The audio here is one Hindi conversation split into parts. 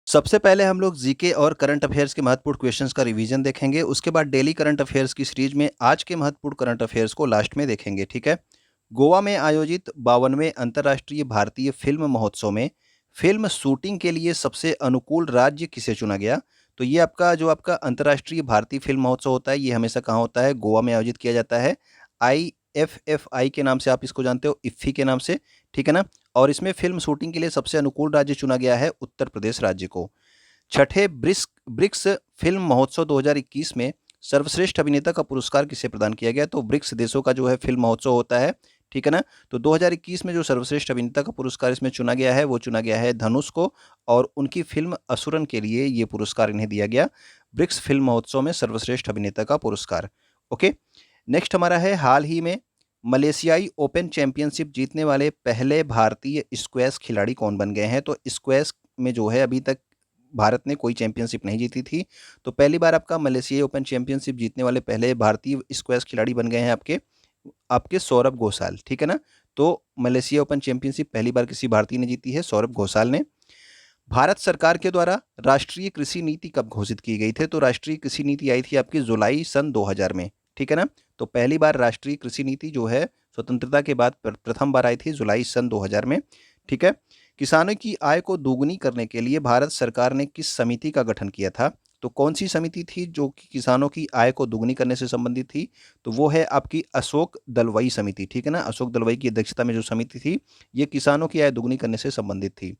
सबसे पहले हम लोग जीके और करंट अफेयर्स के महत्वपूर्ण क्वेश्चंस का रिवीजन देखेंगे। उसके बाद डेली करंट अफेयर्स की सीरीज में आज के महत्वपूर्ण करंट अफेयर्स को लास्ट में देखेंगे। ठीक है। गोवा में आयोजित 52वें अंतर्राष्ट्रीय भारतीय फिल्म महोत्सव में फिल्म शूटिंग के लिए सबसे अनुकूल राज्य किसे चुना गया? तो ये आपका अंतर्राष्ट्रीय भारतीय फिल्म महोत्सव होता है, ये हमेशा कहाँ होता है? गोवा में आयोजित किया जाता है। IFFI के नाम से आप इसको जानते हो, इफ्फी के नाम से। ठीक है ना। और इसमें फिल्म शूटिंग के लिए सबसे अनुकूल राज्य चुना गया है उत्तर प्रदेश राज्य को। छठे ब्रिक्स फिल्म महोत्सव 2021 में सर्वश्रेष्ठ अभिनेता का पुरस्कार किसे प्रदान किया गया? तो ब्रिक्स देशों का जो है फिल्म महोत्सव होता है। ठीक है ना। तो 2021 में जो सर्वश्रेष्ठ अभिनेता का पुरस्कार इसमें चुना गया है वो चुना गया है धनुष को, और उनकी फिल्म असुरन के लिए ये पुरस्कार इन्हें दिया गया, ब्रिक्स फिल्म महोत्सव में सर्वश्रेष्ठ अभिनेता का पुरस्कार। ओके। नेक्स्ट हमारा है, हाल ही में मलेशियाई ओपन चैंपियनशिप जीतने वाले पहले भारतीय स्क्वैश खिलाड़ी कौन बन गए हैं? तो स्क्वैश में जो है अभी तक भारत ने कोई चैंपियनशिप नहीं जीती थी, तो पहली बार आपका मलेशियाई ओपन चैंपियनशिप जीतने वाले पहले भारतीय स्क्वैश खिलाड़ी बन गए हैं आपके आपके सौरभ घोषाल। ठीक है ना। तो मलेशिया ओपन चैंपियनशिप पहली बार किसी भारतीय ने जीती है, सौरभ घोषाल ने। भारत सरकार के द्वारा राष्ट्रीय कृषि नीति कब घोषित की गई थी? तो राष्ट्रीय कृषि नीति आई थी आपकी जुलाई सन 2000 में। ठीक है ना। तो पहली बार राष्ट्रीय कृषि नीति जो है स्वतंत्रता के बाद प्रथम बार आई थी जुलाई सन 2000 में। ठीक है। किसानों की आय को दोगुनी करने के लिए भारत सरकार ने किस समिति का गठन किया था? तो कौन सी समिति थी जो कि किसानों की आय को दोगुनी करने से संबंधित थी? तो वो है आपकी अशोक दलवई समिति। ठीक है ना। अशोक दलवई की अध्यक्षता में जो समिति थी ये किसानों की आय दोगुनी करने से संबंधित थी।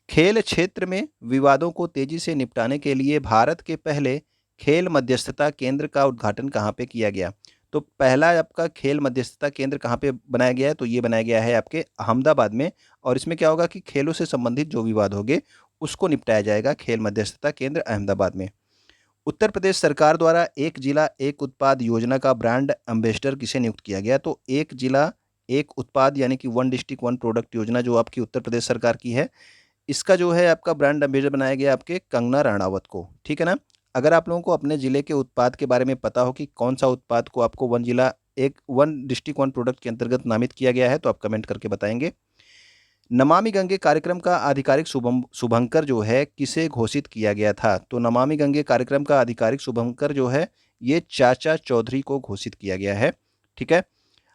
खेल क्षेत्र में विवादों को तेजी से निपटाने के लिए भारत के पहले खेल मध्यस्थता केंद्र का उद्घाटन कहाँ पे किया गया? तो पहला आपका खेल मध्यस्थता केंद्र कहाँ पे बनाया गया है? तो ये बनाया गया है आपके अहमदाबाद में। और इसमें क्या होगा कि खेलों से संबंधित जो विवाद होंगे उसको निपटाया जाएगा खेल मध्यस्थता केंद्र अहमदाबाद में। उत्तर प्रदेश सरकार द्वारा एक जिला एक उत्पाद योजना का ब्रांड एम्बेसडर किसे नियुक्त किया गया? तो एक जिला एक उत्पाद यानी कि वन डिस्ट्रिक्ट वन प्रोडक्ट योजना जो आपकी उत्तर प्रदेश सरकार की है, इसका जो है आपका ब्रांड एम्बेसडर बनाया गया आपके कंगना रनावत को। ठीक है ना। अगर आप लोगों को अपने ज़िले के उत्पाद के बारे में पता हो कि कौन सा उत्पाद को आपको वन जिला एक वन डिस्ट्रिक्ट वन प्रोडक्ट के अंतर्गत नामित किया गया है तो आप कमेंट करके बताएंगे। नमामि गंगे कार्यक्रम का आधिकारिक शुभंकर जो है किसे घोषित किया गया था? तो नमामि गंगे कार्यक्रम का आधिकारिक शुभंकर जो है ये चाचा चौधरी को घोषित किया गया है। ठीक है।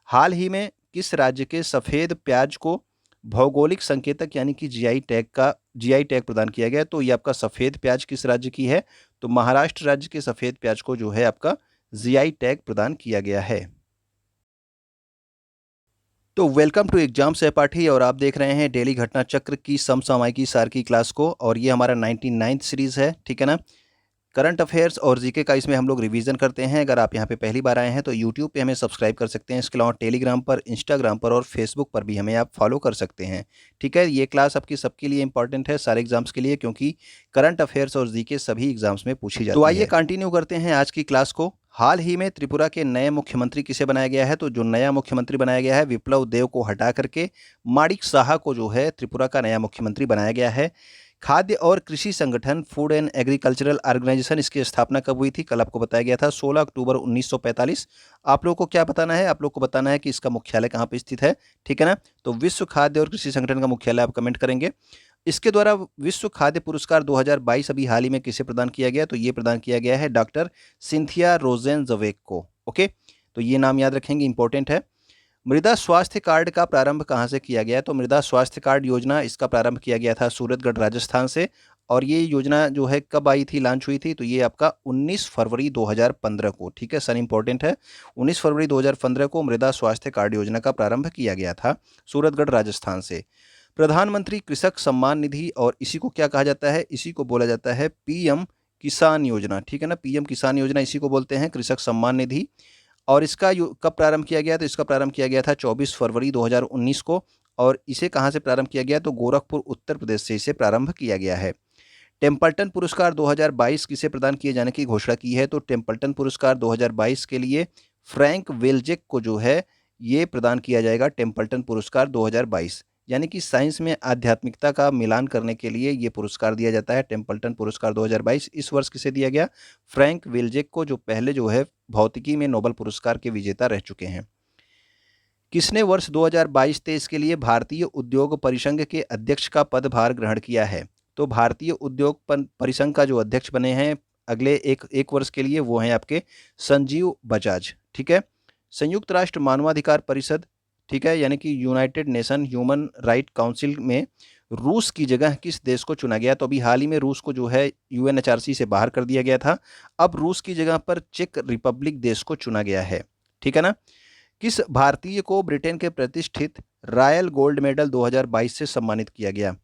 हाल ही में किस राज्य के सफ़ेद प्याज को भौगोलिक संकेतक यानी कि जीआई टैग प्रदान किया गया? तो ये आपका सफ़ेद प्याज किस राज्य की है? तो महाराष्ट्र राज्य के सफ़ेद प्याज को जो है आपका जीआई टैग प्रदान किया गया है। तो वेलकम टू एग्जाम सहपाठी, और आप देख रहे हैं डेली घटना चक्र की समसामयिकी सार की क्लास को, और ये हमारा 99th सीरीज़ है। ठीक है ना। करंट अफेयर्स और जीके का इसमें हम लोग रिवीजन करते हैं। अगर आप यहाँ पे पहली बार आए हैं तो यूट्यूब पे हमें सब्सक्राइब कर सकते हैं। इसके अलावा टेलीग्राम पर, इंस्टाग्राम पर और फेसबुक पर भी हमें आप फॉलो कर सकते हैं। ठीक है। ये क्लास आपकी सबके लिए इंपॉर्टेंट है, सारे एग्जाम्स के लिए, क्योंकि करंट अफेयर्स और जीके सभी एग्जाम्स में पूछी जाती है। तो आइए कंटिन्यू करते हैं आज की क्लास को। हाल ही में त्रिपुरा के नए मुख्यमंत्री किसे बनाया गया है? तो जो नया मुख्यमंत्री बनाया गया है विप्लव देव को हटा करके माणिक साहा को जो है त्रिपुरा का नया मुख्यमंत्री बनाया गया है। खाद्य और कृषि संगठन फूड एंड एग्रीकल्चरल ऑर्गेनाइजेशन, इसकी स्थापना कब हुई थी? कल आपको बताया गया था 16 अक्टूबर 1945। आप लोग को क्या बताना है? आप लोग को बताना है कि इसका मुख्यालय कहाँ पे स्थित है। ठीक है ना। तो विश्व खाद्य और कृषि संगठन का मुख्यालय आप कमेंट करेंगे। इसके द्वारा विश्व खाद्य पुरस्कार 2022 अभी हाल ही में किसे प्रदान किया गया? तो ये प्रदान किया गया है डॉक्टर सिंथिया रोजेनजवेक को। ओके। तो ये नाम याद रखेंगे, इंपॉर्टेंट है। मृदा स्वास्थ्य कार्ड का प्रारंभ कहाँ से किया गया? तो मृदा स्वास्थ्य कार्ड योजना इसका प्रारंभ किया गया था सूरतगढ़ राजस्थान से। और ये योजना जो है कब आई थी, लॉन्च हुई थी? तो ये आपका 19 फरवरी 2015 को। ठीक है, सन इंपॉर्टेंट है। 19 फरवरी 2015 को मृदा स्वास्थ्य कार्ड योजना का प्रारंभ किया गया था सूरतगढ़ राजस्थान से। प्रधानमंत्री कृषक सम्मान निधि, और इसी को क्या कहा जाता है? इसी को बोला जाता है पीएम किसान योजना। ठीक है ना। पीएम किसान योजना इसी को बोलते हैं, कृषक सम्मान निधि। और इसका कब प्रारंभ किया गया? तो इसका प्रारंभ किया गया था 24 फरवरी 2019 को। और इसे कहाँ से प्रारंभ किया गया? तो गोरखपुर उत्तर प्रदेश से इसे प्रारंभ किया गया है। टेम्पल्टन पुरस्कार 2022 किसे प्रदान किए जाने की घोषणा की है? तो टेम्पल्टन पुरस्कार 2022 के लिए फ्रैंक वेलजेक को जो है ये प्रदान किया जाएगा, टेम्पल्टन पुरस्कार 2022। यानी कि साइंस में आध्यात्मिकता का मिलान करने के लिए ये पुरस्कार दिया जाता है, टेम्पल्टन पुरस्कार 2022। इस वर्ष किसे दिया गया? फ्रैंक वेलजेक को, जो पहले जो है भौतिकी में नोबेल पुरस्कार के विजेता रह चुके हैं। किसने वर्ष 2022-23 के लिए भारतीय उद्योग परिसंघ के अध्यक्ष का पदभार ग्रहण किया है? तो भारतीय उद्योग परिसंघ का जो अध्यक्ष बने हैं अगले एक वर्ष के लिए वो हैं आपके संजीव बजाज। ठीक है। संयुक्त राष्ट्र मानवाधिकार परिषद, ठीक है, यानी कि United nation human right council में रूस की जगह किस देश को चुना गया? तो अभी हाल ही में रूस को जो है यूएनएचआरसी से बाहर कर दिया गया था। अब रूस की जगह पर चेक रिपब्लिक देश को चुना गया है। ठीक है ना। किस भारतीय को ब्रिटेन के प्रतिष्ठित रॉयल गोल्ड मेडल 2022 से सम्मानित किया गया?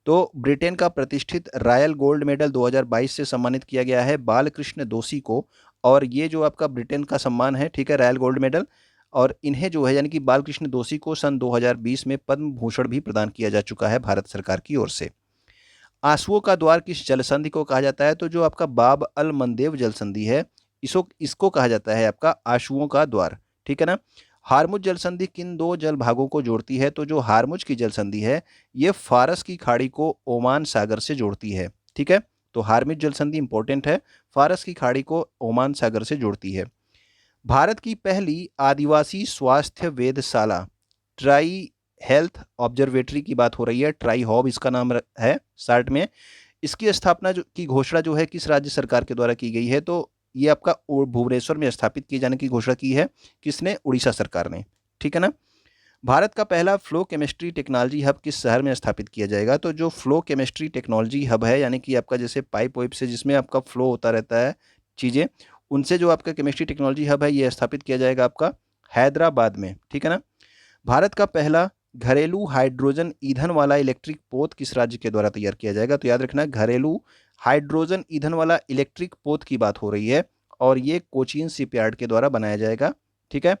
तो ब्रिटेन का प्रतिष्ठित रॉयल गोल्ड मेडल 2022 से सम्मानित किया गया है बालकृष्ण दोषी को। और ये जो आपका ब्रिटेन का सम्मान है, ठीक है, रॉयल गोल्ड मेडल, और इन्हें जो है यानी कि बालकृष्ण दोषी को सन 2020 में पद्म भूषण भी प्रदान किया जा चुका है भारत सरकार की ओर से। आंसुओं का द्वार किस जल संधि को कहा जाता है? तो जो आपका बाब अल मंदेव जल संधि है, इसको कहा जाता है आपका आंसुओं का द्वार। ठीक है ना। हार्मुज जल संधि किन दो जल भागों को जोड़ती है? तो जो हार्मुज की जल संधि है ये फारस की खाड़ी को ओमान सागर से जोड़ती है। ठीक है। तो हार्मुज जल संधि इंपॉर्टेंट है, फारस की खाड़ी को ओमान सागर से जोड़ती है। भारत की पहली आदिवासी स्वास्थ्य वेधशाला ट्राई हेल्थ ऑब्जर्वेटरी की बात हो रही है, ट्राई हॉब इसका नाम है शार्ट में। इसकी स्थापना की घोषणा जो है किस राज्य सरकार के द्वारा की गई है? तो ये आपका भुवनेश्वर में स्थापित किए जाने की घोषणा की है किसने? उड़ीसा सरकार ने। ठीक है ना। भारत का पहला फ्लो केमिस्ट्री टेक्नोलॉजी हब किस शहर में स्थापित किया जाएगा? तो जो फ्लो केमिस्ट्री टेक्नोलॉजी हब है यानी कि आपका जैसे पाइप वाइप से जिसमें आपका फ्लो होता रहता है चीज़ें, उनसे जो आपका केमिस्ट्री टेक्नोलॉजी हब है ये स्थापित किया जाएगा आपका हैदराबाद में। ठीक है ना। भारत का पहला घरेलू हाइड्रोजन ईंधन वाला इलेक्ट्रिक पोत किस राज्य के द्वारा तैयार किया जाएगा? तो याद रखना घरेलू हाइड्रोजन ईंधन वाला इलेक्ट्रिक पोत की बात हो रही है और ये कोचीन शिपयार्ड के द्वारा बनाया जाएगा। ठीक है।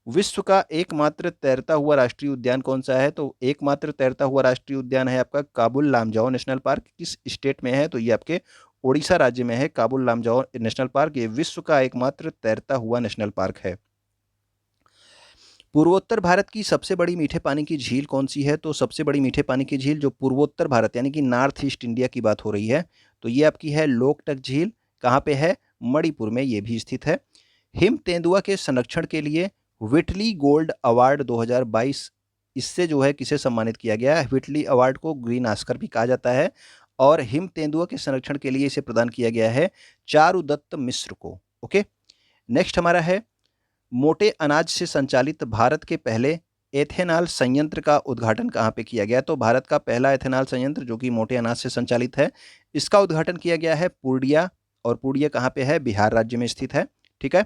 विश्व का एकमात्र तैरता हुआ राष्ट्रीय उद्यान कौन सा है? तो एकमात्र तैरता हुआ राष्ट्रीय उद्यान है आपका काबुल लामजाओ नेशनल पार्क। किस स्टेट में है? तो ये आपके ओडिशा राज्य में है काबुल लामजाओ नेशनल पार्क। ये विश्व का एकमात्र तैरता हुआ नेशनल पार्क है। पूर्वोत्तर भारत की सबसे बड़ी मीठे पानी की झील कौन सी है? तो सबसे बड़ी मीठे पानी की झील जो पूर्वोत्तर भारत यानी कि नॉर्थ ईस्ट इंडिया की बात हो रही है तो ये आपकी है लोकटक झील। कहाँ पे है? मणिपुर में ये भी स्थित है। हिम तेंदुआ के संरक्षण के लिए व्हिटली गोल्ड अवार्ड 2022 इससे जो है किसे सम्मानित किया गया है? व्हिटली अवार्ड को ग्रीन ऑस्कर भी कहा जाता है और हिम तेंदुआ के संरक्षण के लिए इसे प्रदान किया गया है चारुदत्त मिश्र को। ओके। नेक्स्ट हमारा है मोटे अनाज से संचालित भारत के पहले एथेनॉल संयंत्र का उद्घाटन कहाँ पे किया गया? तो भारत का पहला एथेनॉल संयंत्र जो कि मोटे अनाज से संचालित है इसका उद्घाटन किया गया है पूर्णिया। और पूर्णिया कहाँ पे है? बिहार राज्य में स्थित है। ठीक है।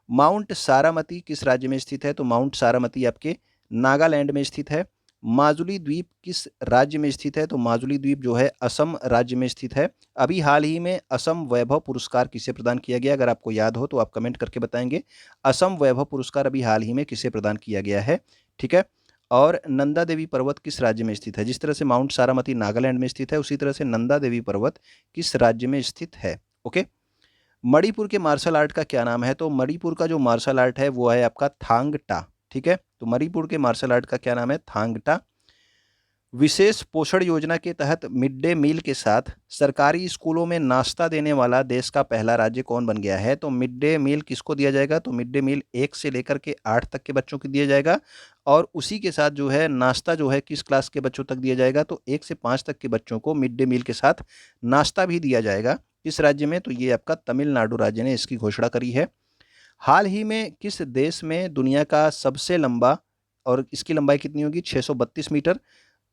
माउंट सारामती किस राज्य में स्थित है? तो माउंट सारामती आपके नागालैंड में स्थित है। माजुली द्वीप किस राज्य में स्थित है? तो माजुली द्वीप जो है असम राज्य में स्थित है। अभी हाल ही में असम वैभव पुरस्कार किसे प्रदान किया गया? अगर आपको याद हो तो आप कमेंट करके बताएंगे। असम वैभव पुरस्कार अभी हाल ही में किसे प्रदान किया गया है? ठीक है। और नंदा देवी पर्वत किस राज्य में स्थित है? जिस तरह से माउंट सारामती नागालैंड में स्थित है उसी तरह से नंदा देवी पर्वत किस राज्य में स्थित है? ओके। मणिपुर के मार्शल आर्ट का क्या नाम है? तो मणिपुर का जो मार्शल आर्ट है वो है आपका थांग टा। ठीक है। तो मणिपुर के मार्शल आर्ट का क्या नाम है? थांग टा। विशेष पोषण योजना के तहत मिड डे मील के साथ सरकारी स्कूलों में नाश्ता देने वाला देश का पहला राज्य कौन बन गया है? तो मिड डे मील किसको दिया जाएगा? तो मिड डे मील 1 से लेकर के 8 तक के बच्चों को दिया जाएगा और उसी के साथ जो है नाश्ता जो है किस क्लास के बच्चों तक दिया जाएगा? तो 1 से 5 तक के बच्चों को मिड डे मील के साथ नाश्ता भी दिया जाएगा। किस राज्य में? तो ये आपका तमिलनाडु राज्य ने इसकी घोषणा करी है। हाल ही में किस देश में दुनिया का सबसे लंबा, और इसकी लंबाई कितनी होगी? 632 मीटर,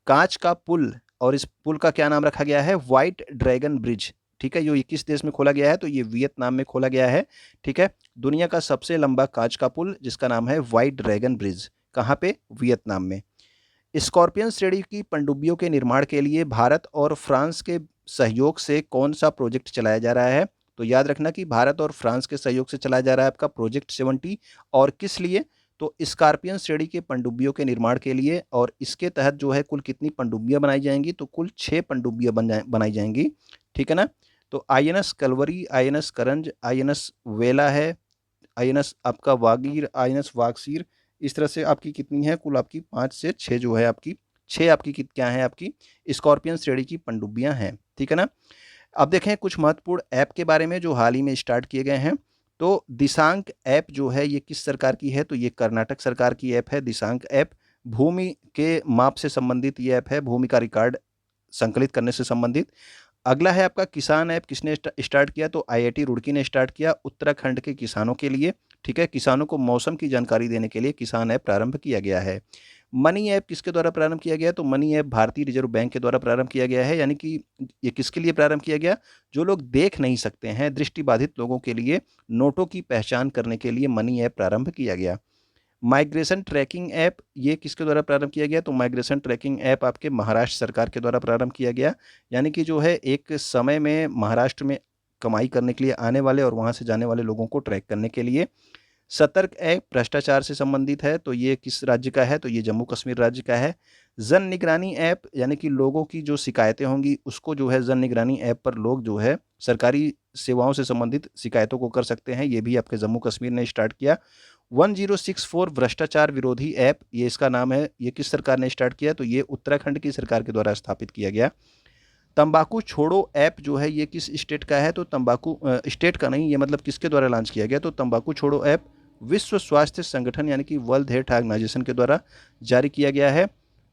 कांच का पुल, और इस पुल का क्या नाम रखा गया है? White dragon bridge. ठीक है। ये किस देश में खोला गया है? तो ये वियतनाम में खोला गया है। ठीक है। दुनिया का सबसे लंबा कांच का पुल जिसका नाम है व्हाइट ड्रैगन ब्रिज। कहाँ पे? वियतनाम में। स्कॉर्पियन श्रेणी की पनडुब्बियों के निर्माण के लिए भारत और फ्रांस के सहयोग से कौन सा प्रोजेक्ट चलाया जा रहा है? तो याद रखना कि भारत और फ्रांस के सहयोग से चलाया जा रहा है आपका प्रोजेक्ट 70। और किस लिए? तो स्कॉर्पियन श्रेणी के पनडुब्बियों के निर्माण के लिए। और इसके तहत जो है कुल कितनी पनडुब्बियां बनाई जाएंगी? तो कुल 6 पनडुब्बियां बनाई जाएंगी। ठीक है ना। तो आईएनएस कलवरी, आईएनएस करंज, आईएनएस वेला है, आईएनएस आपका वागीर, आईएनएस वागसीर, इस तरह से आपकी कितनी है? कुल आपकी 5 से 6 जो है आपकी 6 आपकी क्या है? आपकी स्कॉर्पियन श्रेणी की पनडुब्बियां हैं। ठीक है ना। अब देखें कुछ महत्वपूर्ण ऐप के बारे में जो हाल ही में स्टार्ट किए गए हैं। तो दिशांक ऐप जो है ये किस सरकार की है? तो ये कर्नाटक सरकार की ऐप है दिशांक ऐप। भूमि के माप से संबंधित ये ऐप है, भूमि का रिकॉर्ड संकलित करने से संबंधित। अगला है आपका किसान ऐप किसने स्टार्ट किया, तो आईआईटी रुड़की ने स्टार्ट किया उत्तराखंड के किसानों के लिए। ठीक है, किसानों को मौसम की जानकारी देने के लिए किसान ऐप प्रारंभ किया गया है। मनी ऐप किसके द्वारा प्रारंभ किया गया, तो मनी ऐप भारतीय रिजर्व बैंक के द्वारा प्रारंभ किया गया है। यानी कि ये किसके लिए प्रारंभ किया गया, जो लोग देख नहीं सकते हैं, दृष्टिबाधित लोगों के लिए नोटों की पहचान करने के लिए मनी ऐप प्रारंभ किया गया। माइग्रेशन ट्रैकिंग ऐप ये किसके द्वारा प्रारंभ किया गया, तो माइग्रेशन ट्रैकिंग ऐप आपके महाराष्ट्र सरकार के द्वारा प्रारंभ किया गया। यानी कि जो है एक समय में महाराष्ट्र में कमाई करने के लिए आने वाले और वहाँ से जाने वाले लोगों को ट्रैक करने के लिए। सतर्क ऐप भ्रष्टाचार से संबंधित है, तो ये किस राज्य का है, तो ये जम्मू कश्मीर राज्य का है। जन निगरानी ऐप यानी कि लोगों की जो शिकायतें होंगी उसको जो है जन निगरानी ऐप पर लोग जो है सरकारी सेवाओं से संबंधित शिकायतों को कर सकते हैं, ये भी आपके जम्मू कश्मीर ने स्टार्ट किया। 1064 भ्रष्टाचार विरोधी ऐप ये इसका नाम है, ये किस सरकार ने स्टार्ट किया, तो ये उत्तराखंड की सरकार के द्वारा स्थापित किया गया। तंबाकू छोड़ो ऐप जो है ये किस स्टेट का है, तो तंबाकू स्टेट का नहीं, ये मतलब किसके द्वारा लॉन्च किया गया, तो तंबाकू छोड़ो ऐप विश्व स्वास्थ्य संगठन यानी कि वर्ल्ड हेल्थ ऑर्गेनाइजेशन के द्वारा जारी किया गया है।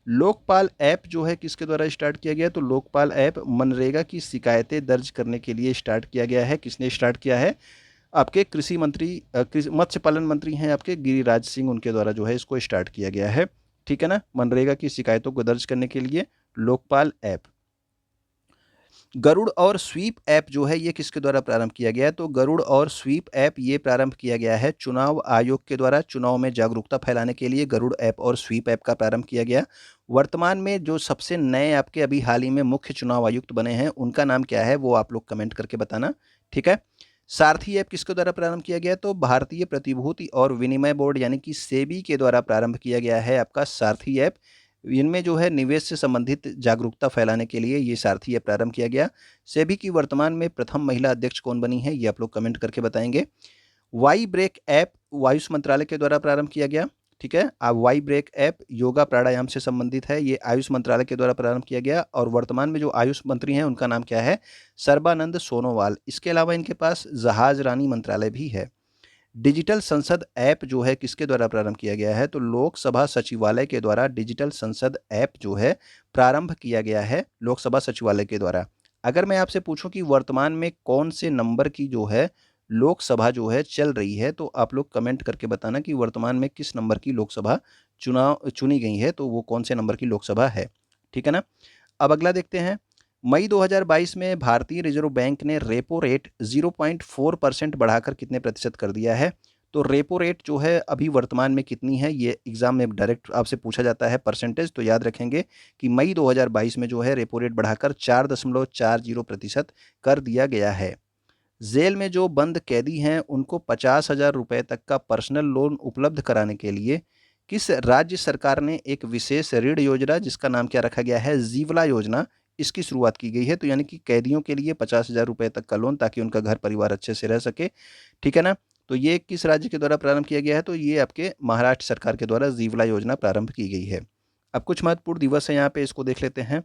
लोकपाल ऐप जो है किसके द्वारा स्टार्ट किया गया, तो लोकपाल ऐप मनरेगा की शिकायतें दर्ज करने के लिए स्टार्ट किया गया है। किसने स्टार्ट किया है, आपके कृषि मंत्री मत्स्य पालन मंत्री हैं आपके गिरिराज सिंह, उनके द्वारा जो है इसको स्टार्ट किया गया है। ठीक है ना, मनरेगा की शिकायतों को दर्ज करने के लिए लोकपाल ऐप। गरुड़ और स्वीप ऐप जो है ये किसके द्वारा प्रारंभ किया गया है, तो गरुड़ और स्वीप ऐप ये प्रारंभ किया गया है चुनाव आयोग के द्वारा। चुनाव में जागरूकता फैलाने के लिए गरुड़ ऐप और स्वीप ऐप का प्रारंभ किया गया। वर्तमान में जो सबसे नए आपके अभी हाल ही में मुख्य चुनाव आयुक्त बने हैं उनका नाम क्या है, वो आप लोग कमेंट करके बताना। ठीक है, सारथी ऐप किसके द्वारा प्रारंभ किया गया, तो भारतीय प्रतिभूति और विनिमय बोर्ड यानी कि सेबी के द्वारा प्रारंभ किया गया है आपका सारथी ऐप। इनमें जो है निवेश से संबंधित जागरूकता फैलाने के लिए ये सारथी ऐप प्रारंभ किया गया। सेबी की वर्तमान में प्रथम महिला अध्यक्ष कौन बनी है, ये आप लोग कमेंट करके बताएंगे। वाई ब्रेक ऐप आयुष मंत्रालय के द्वारा प्रारंभ किया गया। ठीक है, अब वाई ब्रेक ऐप योगा प्राणायाम से संबंधित है, ये आयुष मंत्रालय के द्वारा प्रारंभ किया गया और वर्तमान में जो आयुष मंत्री हैं उनका नाम क्या है, सर्बानंद सोनोवाल। इसके अलावा इनके पास जहाज रानी मंत्रालय भी है। डिजिटल संसद ऐप जो है किसके द्वारा प्रारंभ किया गया है, तो लोकसभा सचिवालय के द्वारा डिजिटल संसद ऐप जो है प्रारंभ किया गया है लोकसभा सचिवालय के द्वारा। अगर मैं आपसे पूछूं कि वर्तमान में कौन से नंबर की जो है लोकसभा जो है चल रही है, तो आप लोग कमेंट करके बताना कि वर्तमान में किस नंबर की लोकसभा चुनी गई है, तो वो कौन से नंबर की लोकसभा है। ठीक है ना, अब अगला देखते हैं। मई 2022 में भारतीय रिजर्व बैंक ने रेपो रेट 0.4% बढ़ाकर कितने प्रतिशत कर दिया है, तो रेपो रेट जो है अभी वर्तमान में कितनी है, ये एग्जाम में डायरेक्ट आपसे पूछा जाता है परसेंटेज, तो याद रखेंगे कि मई 2022 में जो है रेपो रेट बढ़ाकर 4.40% कर दिया गया है। जेल में जो बंद कैदी हैं उनको 50,000 रुपये तक का पर्सनल लोन उपलब्ध कराने के लिए किस राज्य सरकार ने एक विशेष ऋण योजना जिसका नाम क्या रखा गया है, जीवला योजना, इसकी शुरुआत की गई है। तो यानी कि कैदियों के लिए 50,000 रुपये तक का लोन ताकि उनका घर परिवार अच्छे से रह सके। ठीक है ना, तो ये किस राज्य के द्वारा प्रारंभ किया गया है, तो ये आपके महाराष्ट्र सरकार के द्वारा जीवला योजना प्रारंभ की गई है। अब कुछ महत्वपूर्ण दिवस है यहाँ पे, इसको देख लेते हैं।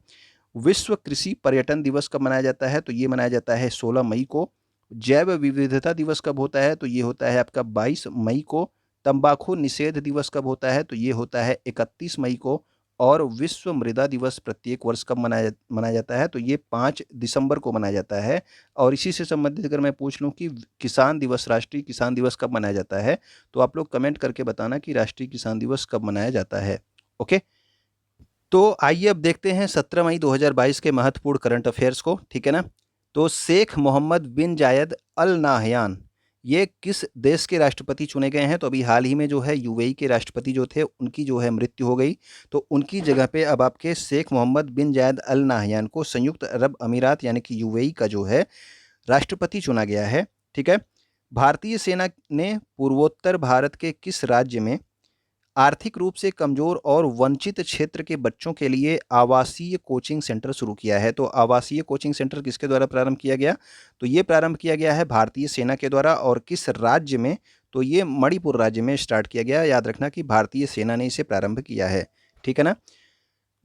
विश्व कृषि पर्यटन दिवस कब मनाया जाता है, तो ये मनाया जाता है 16 मई को। जैव विविधता दिवस कब होता है, तो ये होता है आपका 22 मई को। तंबाकू निषेध दिवस कब होता है, तो ये होता है 31 मई को। और विश्व मृदा दिवस प्रत्येक वर्ष कब मनाया जाता है, तो ये 5 दिसंबर को मनाया जाता है। और इसी से संबंधित अगर मैं पूछ लूँ कि किसान दिवस, राष्ट्रीय किसान दिवस कब मनाया जाता है, तो आप लोग कमेंट करके बताना कि राष्ट्रीय किसान दिवस कब मनाया जाता है। ओके, तो आइए अब देखते हैं 17 मई 2022 के महत्वपूर्ण करंट अफेयर्स को। ठीक है ना, तो शेख मोहम्मद बिन जायद अल नाहयान ये किस देश के राष्ट्रपति चुने गए हैं, तो अभी हाल ही में जो है यूएई के राष्ट्रपति जो थे उनकी जो है मृत्यु हो गई, तो उनकी जगह पे अब आपके शेख मोहम्मद बिन जायद अल नाहयान को संयुक्त अरब अमीरात यानी कि यूएई का जो है राष्ट्रपति चुना गया है। ठीक है, भारतीय सेना ने पूर्वोत्तर भारत के किस राज्य में आर्थिक रूप से कमजोर और वंचित क्षेत्र के बच्चों के लिए आवासीय कोचिंग सेंटर शुरू किया है, तो आवासीय कोचिंग सेंटर किसके द्वारा प्रारंभ किया गया, तो ये प्रारंभ किया गया है भारतीय सेना के द्वारा। और किस राज्य में, तो ये मणिपुर राज्य में स्टार्ट किया गया। याद रखना कि भारतीय सेना ने इसे प्रारंभ किया है। ठीक है ना,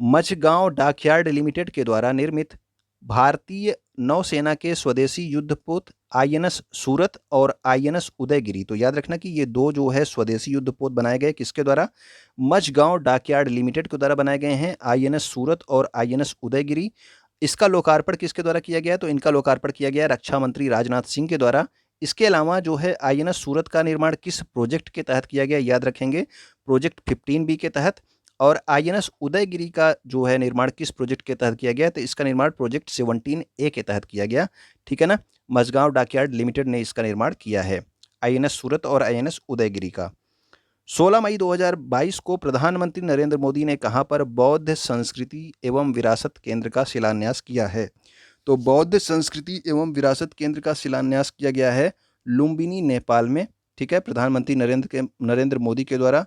मझगांव डॉकयार्ड लिमिटेड के द्वारा निर्मित भारतीय नौसेना के स्वदेशी युद्धपोत आईएनएस सूरत और आईएनएस उदयगिरी। तो याद रखना कि ये दो जो है स्वदेशी युद्धपोत बनाए गए किसके द्वारा, मझगांव डॉकयार्ड लिमिटेड के द्वारा बनाए गए हैं, आईएनएस सूरत और आईएनएस उदयगिरी। इसका लोकार्पण किसके द्वारा किया गया, तो इनका लोकार्पण किया गया रक्षा मंत्री राजनाथ सिंह के द्वारा। इसके अलावा जो है आईएनएस सूरत का निर्माण किस प्रोजेक्ट के तहत किया गया, याद रखेंगे प्रोजेक्ट 15B के तहत। और आईएनएस उदयगिरी का जो है निर्माण किस प्रोजेक्ट के तहत किया गया, तो इसका निर्माण प्रोजेक्ट 17A के तहत किया गया, ठीक है ना। मझगांव डॉकयार्ड लिमिटेड ने इसका निर्माण किया है आईएनएस सूरत और आईएनएस उदयगिरी का। 16 मई 2022 को प्रधानमंत्री नरेंद्र मोदी ने कहां पर बौद्ध संस्कृति एवं विरासत केंद्र का शिलान्यास किया है, तो बौद्ध संस्कृति एवं विरासत केंद्र का शिलान्यास किया गया है लुम्बिनी नेपाल में, ठीक है। प्रधानमंत्री नरेंद्र मोदी के द्वारा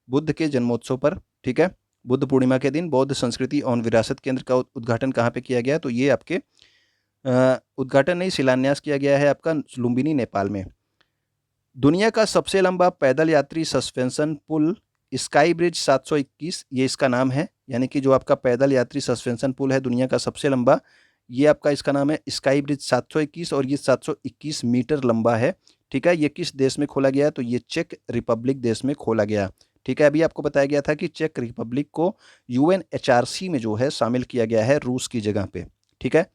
बुद्ध के जन्मोत्सव पर, ठीक है, बुद्ध पूर्णिमा के दिन बौद्ध संस्कृति एवं विरासत केंद्र का उद्घाटन कहाँ पे किया गया, तो ये आपके उद्घाटन नहीं शिलान्यास किया गया है आपका लुम्बिनी नेपाल में। दुनिया का सबसे लंबा पैदल यात्री सस्पेंशन पुल स्काई ब्रिज 721, ये इसका नाम है, यानी कि जो आपका पैदल यात्री सस्पेंशन पुल है दुनिया का सबसे लंबा, ये आपका इसका नाम है स्काई ब्रिज 721 और ये 721 मीटर लंबा है, ठीक है। ये किस देश में खोला गया, तो ये चेक रिपब्लिक देश में खोला गया, ठीक है। अभी आपको बताया गया था कि चेक रिपब्लिक को UNHRC में जो है शामिल किया गया है रूस की जगह पे, ठीक है।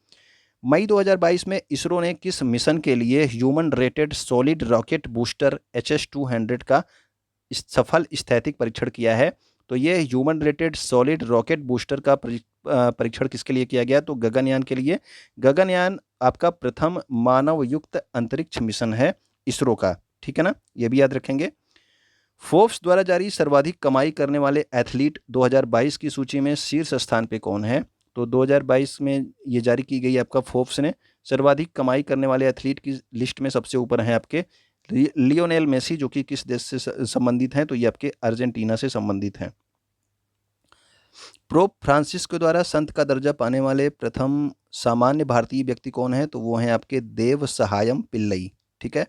मई 2022 में इसरो ने किस मिशन के लिए human rated solid rocket booster HS-200 का सफल स्थैतिक परीक्षण किया है, तो ये human rated solid rocket booster का परीक्षण किसके लिए किया गया, तो गगनयान के लिए। गगनयान आपका प्रथम मानव युक्त अंतरिक्ष मिशन है इसरो का, ठीक है ना, ये भी याद रखेंगे। फोर्ब्स द्वारा जारी सर्वाधिक कमाई करने वाले एथलीट 2022 की सूची में शीर्ष स्थान पे कौन है, तो 2022 में ये जारी की गई आपका फोर्ब्स ने सर्वाधिक कमाई करने वाले एथलीट की लिस्ट में सबसे ऊपर हैं आपके लियोनेल मेसी, जो कि किस देश से संबंधित हैं, तो ये आपके अर्जेंटीना से संबंधित हैं। पोप फ्रांसिस के द्वारा संत का दर्जा पाने वाले प्रथम सामान्य भारतीय व्यक्ति कौन है, तो वो हैं आपके देव सहायम पिल्लई, ठीक है।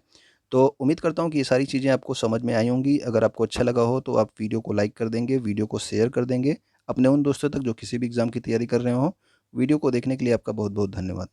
तो उम्मीद करता हूँ कि ये सारी चीज़ें आपको समझ में आई होंगी। अगर आपको अच्छा लगा हो तो आप वीडियो को लाइक कर देंगे, वीडियो को शेयर कर देंगे अपने उन दोस्तों तक जो किसी भी एग्ज़ाम की तैयारी कर रहे हो। वीडियो को देखने के लिए आपका बहुत बहुत धन्यवाद।